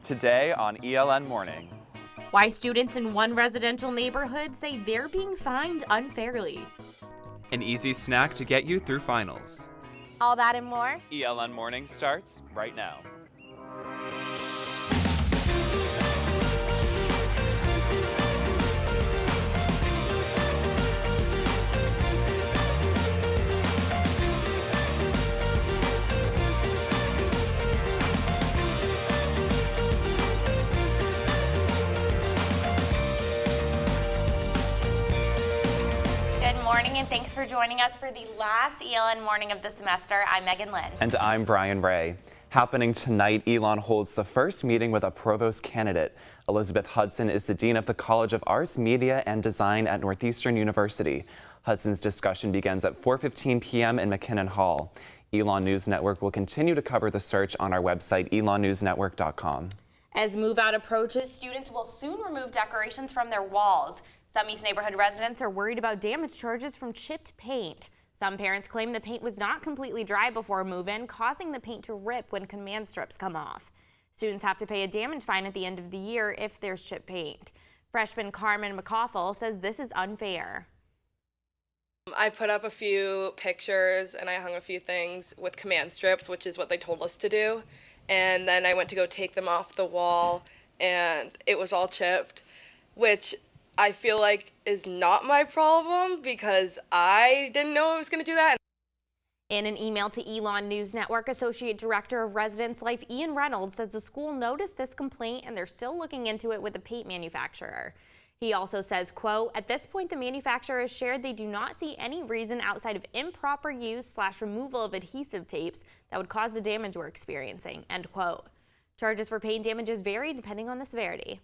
Today on ELN Morning. Why students in one residential neighborhood say they're being fined unfairly. An easy snack to get you through finals. All that and more. ELN Morning starts right now. Good morning and thanks for joining us for the last ELN morning of the semester. I'm Megan Lynn. And I'm Brian Ray. Happening tonight, ELN holds the first meeting with a provost candidate. Elizabeth Hudson is the Dean of the College of Arts, Media, and Design at Northeastern University. Hudson's discussion begins at 4:15 p.m. in McKinnon Hall. ELN News Network will continue to cover the search on our website, elonnewsnetwork.com. As move-out approaches, students will soon remove decorations from their walls. Some East neighborhood residents are worried about damage charges from chipped paint. Some parents claim the paint was not completely dry before move-in, causing the paint to rip when command strips come off. Students have to pay a damage fine at the end of the year if there's chipped paint. Freshman Carmen McCaufel says this is unfair. I put up a few pictures and I hung a few things with command strips, which is what they told us to do. And then I went to go take them off the wall and it was all chipped, which I feel like is not my problem because I didn't know I was going to do that. In an email to ELN News Network, Associate Director of Residence Life Ian Reynolds says the school noticed this complaint and they're still looking into it with the paint manufacturer. He also says, quote, at this point the manufacturer has shared they do not see any reason outside of improper use / removal of adhesive tapes that would cause the damage we're experiencing, end quote. Charges for paint damages vary depending on the severity.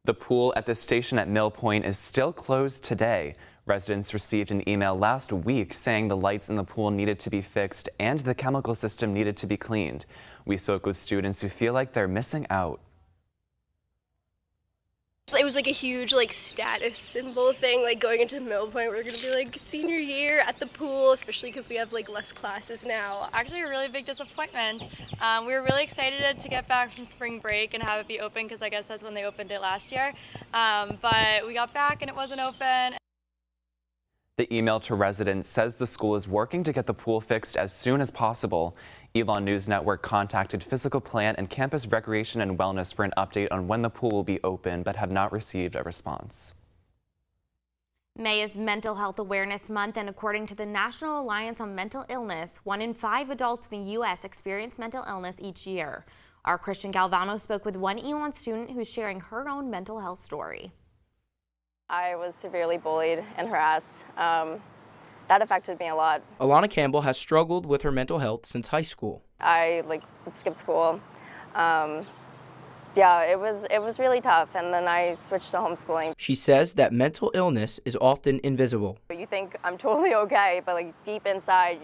The pool at the station at Mill Point is still closed today. Residents received an email last week saying the lights in the pool needed to be fixed and the chemical system needed to be cleaned. We spoke with students who feel like they're missing out. It was like a huge status symbol thing, going into Mill Point. We're gonna be senior year at the pool, especially because we have less classes now. Actually a really big disappointment. We were really excited to get back from spring break and have it be open because I guess that's when they opened it last year. But we got back and it wasn't open. The email to residents says the school is working to get the pool fixed as soon as possible. ELN News Network contacted Physical Plant and Campus Recreation and Wellness for an update on when the pool will be open, but have not received a response. May is Mental Health Awareness Month, and according to the National Alliance on Mental Illness, 1 in 5 adults in the U.S. experience mental illness each year. Our Christian Galvano spoke with one ELN student who's sharing her own mental health story. I was severely bullied and harassed. That affected me a lot. Alana Campbell has struggled with her mental health since high school. I would skip school. Yeah, it was really tough, and then I switched to homeschooling. She says that mental illness is often invisible. You think I'm totally okay, but deep inside,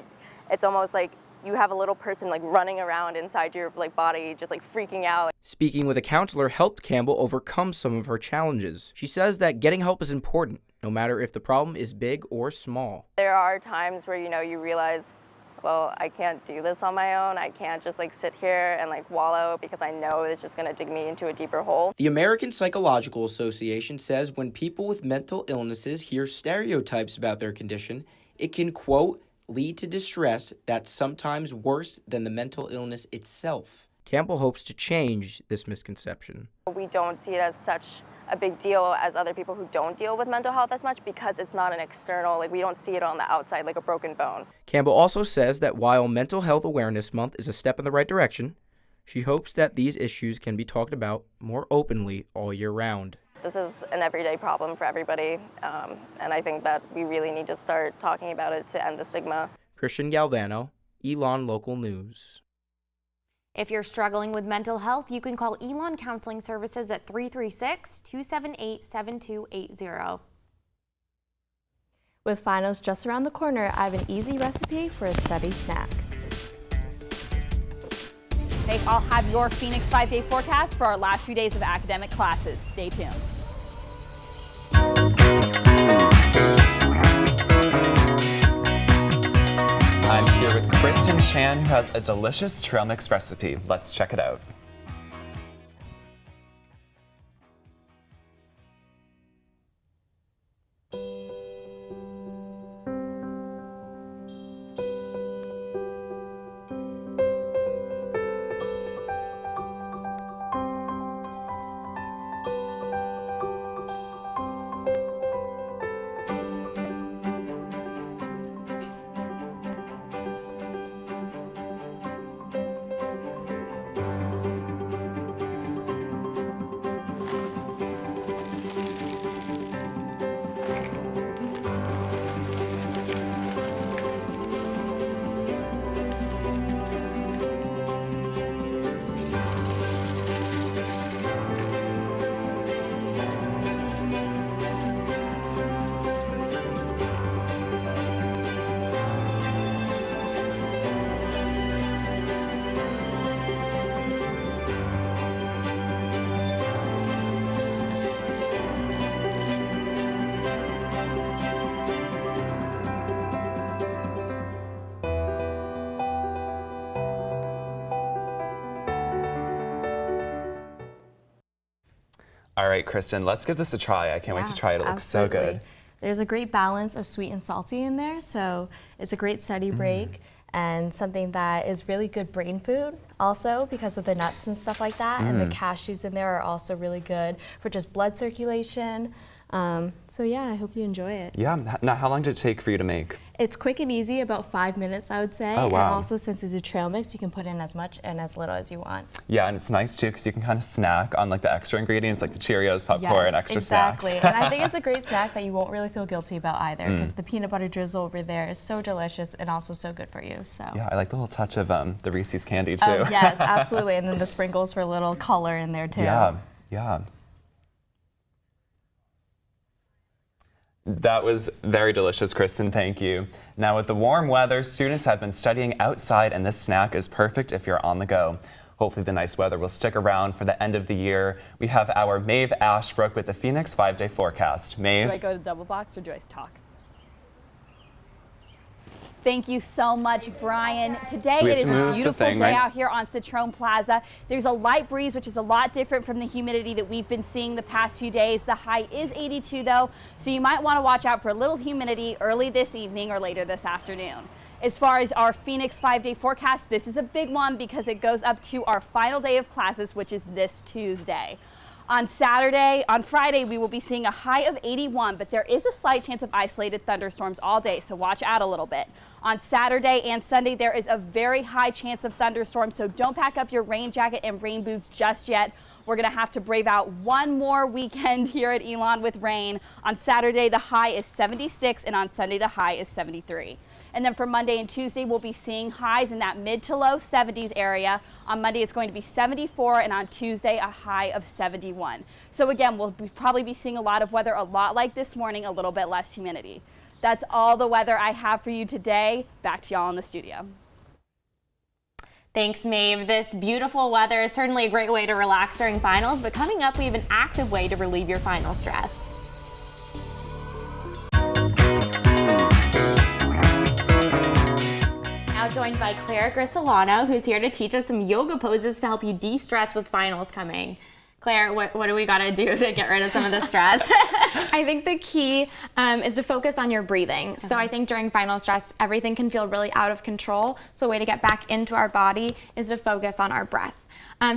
it's almost like you have a little person running around inside your body, just freaking out. Speaking with a counselor helped Campbell overcome some of her challenges. She says that getting help is important, no matter if the problem is big or small. There are times where you realize, well, I can't do this on my own. I can't just sit here and wallow because I know it's just going to dig me into a deeper hole. The American Psychological Association says when people with mental illnesses hear stereotypes about their condition, it can, quote, lead to distress that's sometimes worse than the mental illness itself. Campbell hopes to change this misconception. We don't see it as such a big deal as other people who don't deal with mental health as much because it's not an external, we don't see it on the outside like a broken bone. Campbell also says that while Mental Health Awareness Month is a step in the right direction, she hopes that these issues can be talked about more openly all year round. This is an everyday problem for everybody, and I think that we really need to start talking about it to end the stigma. Christian Galvano, ELN Local News. If you're struggling with mental health, you can call ELN Counseling Services at 336-278-7280. With finals just around the corner, I have an easy recipe for a study snack. Hey, I'll have your Phoenix 5-day forecast for our last few days of academic classes. Stay tuned. I'm here with Kristen Chan, who has a delicious trail mix recipe. Let's check it out. All right, Kristen, let's give this a try. I can't wait to try it. It looks so good. There's a great balance of sweet and salty in there, so it's a great study break and something that is really good brain food also because of the nuts and stuff like that. And the cashews in there are also really good for just blood circulation. So yeah, I hope you enjoy it. Yeah. Now, how long did it take for you to make? It's quick and easy, about 5 minutes, I would say. Oh, wow. And also, since it's a trail mix, you can put in as much and as little as you want. Yeah, and it's nice too because you can kind of snack on like the extra ingredients, like the Cheerios, popcorn, Yes, extra exactly. snacks. And I think it's a great snack that you won't really feel guilty about either because the peanut butter drizzle over there is so delicious and also so good for you. So. Yeah, I like the little touch of the Reese's candy too. Oh, yes, absolutely. And then the sprinkles for a little color in there too. Yeah, yeah. That was very delicious, Kristen. Thank you. Now, with the warm weather, students have been studying outside, and this snack is perfect if you're on the go. Hopefully, the nice weather will stick around for the end of the year. We have our Maeve Ashbrook with the Phoenix 5-day forecast. Maeve? Do I go to double box or do I talk? Thank you so much, Brian. Today it is a beautiful day out here on Citrone Plaza. There's a light breeze, which is a lot different from the humidity that we've been seeing the past few days. The high is 82 though, so you might want to watch out for a little humidity early this evening or later this afternoon. As far as our Phoenix 5-day forecast, this is a big one because it goes up to our final day of classes, which is this Tuesday. On Friday, we will be seeing a high of 81, but there is a slight chance of isolated thunderstorms all day, so watch out a little bit. On Saturday and Sunday, there is a very high chance of thunderstorms, so don't pack up your rain jacket and rain boots just yet. We're going to have to brave out one more weekend here at Elon with rain. On Saturday, the high is 76, and on Sunday, the high is 73. And then for Monday and Tuesday, we'll be seeing highs in that mid to low 70s area. On Monday, it's going to be 74, and on Tuesday, a high of 71. So again, we'll probably be seeing a lot of weather, a lot like this morning, a little bit less humidity. That's all the weather I have for you today. Back to y'all in the studio. Thanks, Maeve. This beautiful weather is certainly a great way to relax during finals, but coming up, we have an active way to relieve your final stress. Now joined by Claire Grisolano, who's here to teach us some yoga poses to help you de-stress with finals coming. Claire, what do we got to do to get rid of some of the stress? I think the key is to focus on your breathing. So I think during final stress, everything can feel really out of control. So a way to get back into our body is to focus on our breath.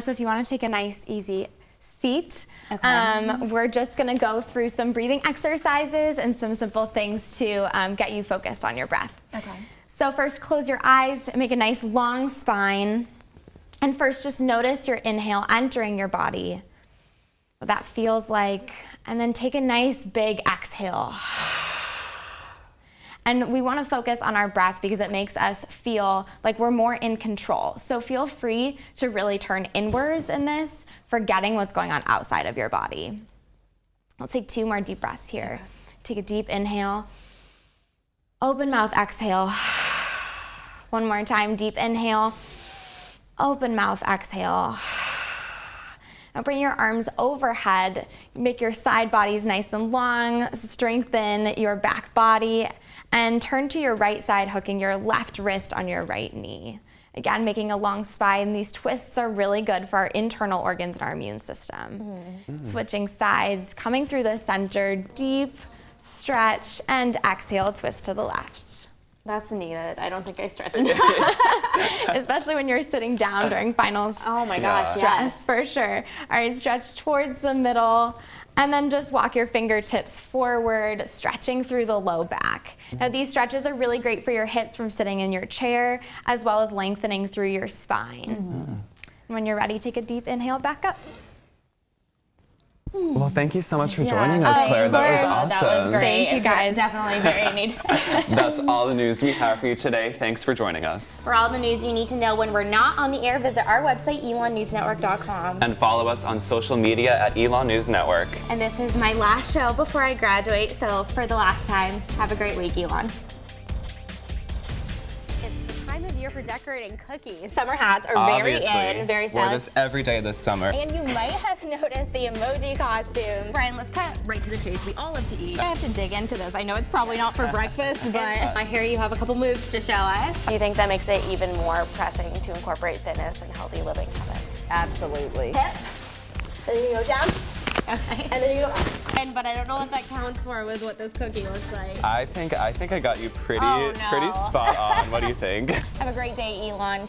So if you want to take a nice, easy seat, we're just going to go through some breathing exercises and some simple things to get you focused on your breath. Okay. So first, close your eyes, make a nice long spine. And first, just notice your inhale entering your body. What that feels like, and then take a nice big exhale. And we want to focus on our breath because it makes us feel like we're more in control. So feel free to really turn inwards in this, forgetting what's going on outside of your body. Let's take 2 more deep breaths here. Take a deep inhale. Open mouth, exhale. One more time, deep inhale. Open mouth, exhale. Now bring your arms overhead, make your side bodies nice and long, strengthen your back body, and turn to your right side, hooking your left wrist on your right knee. Again, making a long spine. These twists are really good for our internal organs and our immune system. Switching sides, coming through the center, deep stretch, and exhale, twist to the left. That's needed. I don't think I stretched enough. Especially when you're sitting down during finals. Oh my gosh, stress, for sure. All right, stretch towards the middle, and then just walk your fingertips forward, stretching through the low back. Now these stretches are really great for your hips from sitting in your chair, as well as lengthening through your spine. When you're ready, take a deep inhale, back up. Well, thank you so much for joining us, Claire. That was awesome. That was great. Thank you, guys. Definitely very needed. That's all the news we have for you today. Thanks for joining us. For all the news you need to know when we're not on the air, visit our website, elonnewsnetwork.com. And follow us on social media at Elon News Network. And this is my last show before I graduate, so for the last time, have a great week, Elon. It's the time of year for decorating cookies. Summer hats are Obviously. very in, very stylish. Wear this every day this summer. And you might have noticed the emoji costume. Brian, let's cut right to the chase. We all love to eat. I have to dig into this. I know it's probably not for breakfast, but I hear you have a couple moves to show us. Do you think that makes it even more pressing to incorporate fitness and healthy living habits? absolutely. Hip. Then you go down. Okay. And then you go, But I don't know what that counts for with what this cookie looks like. I think I got you pretty Oh, no. pretty spot on. What do you think? Have a great day, Elon.